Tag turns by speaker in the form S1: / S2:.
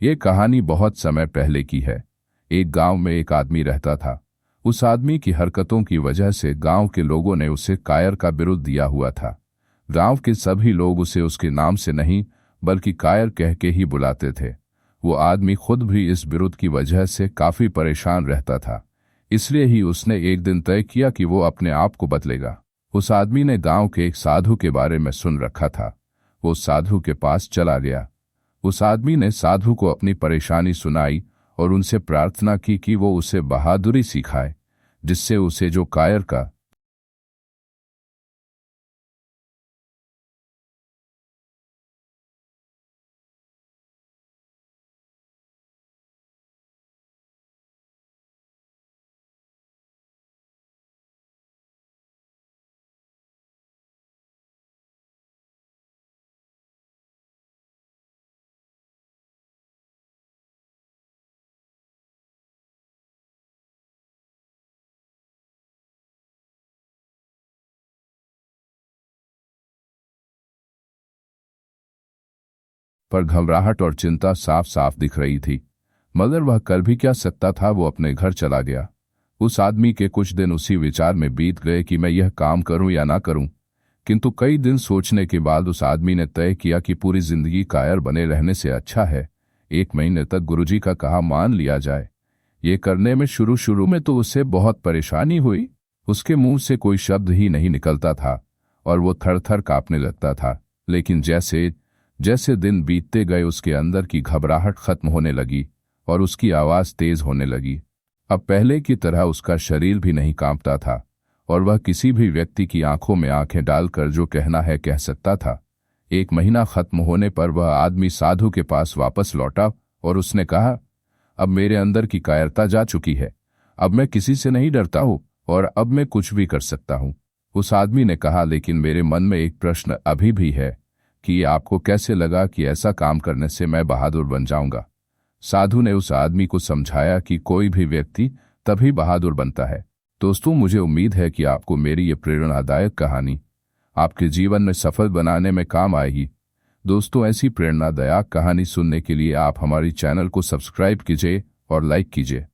S1: ये कहानी बहुत समय पहले की है। एक गांव में एक आदमी रहता था। उस आदमी की हरकतों की वजह से गांव के लोगों ने उसे कायर का बिरुद दिया हुआ था। गांव के सभी लोग उसे उसके नाम से नहीं बल्कि कायर कह के ही बुलाते थे। वो आदमी खुद भी इस बिरुद की वजह से काफी परेशान रहता था। इसलिए ही उसने एक दिन तय किया कि वो अपने आप को बदलेगा। उस आदमी ने गांव के एक साधु के बारे में सुन रखा था। वो साधु के पास चला गया। उस आदमी ने साधु को अपनी परेशानी सुनाई और उनसे प्रार्थना की कि वो उसे बहादुरी सिखाए, जिससे उसे जो कायर का पर घबराहट और चिंता साफ साफ दिख रही थी। मगर वह कर भी क्या सकता था। वो अपने घर चला गया। उस आदमी के कुछ दिन उसी विचार में बीत गए कि मैं यह काम करूं या ना करूं। किंतु कई दिन सोचने के बाद उस आदमी ने तय किया कि पूरी जिंदगी कायर बने रहने से अच्छा है 1 महीने तक गुरुजी का कहा मान लिया जाए। ये करने में शुरू शुरू में तो उसे बहुत परेशानी हुई। उसके मुंह से कोई शब्द ही नहीं निकलता था और वो थर थर कांपने लगता था। लेकिन जैसे जैसे दिन बीतते गए उसके अंदर की घबराहट खत्म होने लगी और उसकी आवाज तेज होने लगी। अब पहले की तरह उसका शरीर भी नहीं कांपता था और वह किसी भी व्यक्ति की आंखों में आंखें डालकर जो कहना है कह सकता था। 1 महीना खत्म होने पर वह आदमी साधु के पास वापस लौटा और उसने कहा, अब मेरे अंदर की कायरता जा चुकी है। अब मैं किसी से नहीं डरता हूं और अब मैं कुछ भी कर सकता हूं। उस आदमी ने कहा, लेकिन मेरे मन में एक प्रश्न अभी भी है कि ये आपको कैसे लगा कि ऐसा काम करने से मैं बहादुर बन जाऊंगा। साधु ने उस आदमी को समझाया कि कोई भी व्यक्ति तभी बहादुर बनता है। दोस्तों, मुझे उम्मीद है कि आपको मेरी ये प्रेरणादायक कहानी आपके जीवन में सफल बनाने में काम आएगी। दोस्तों, ऐसी प्रेरणादायक कहानी सुनने के लिए आप हमारी चैनल को सब्सक्राइब कीजिए और लाइक कीजिए।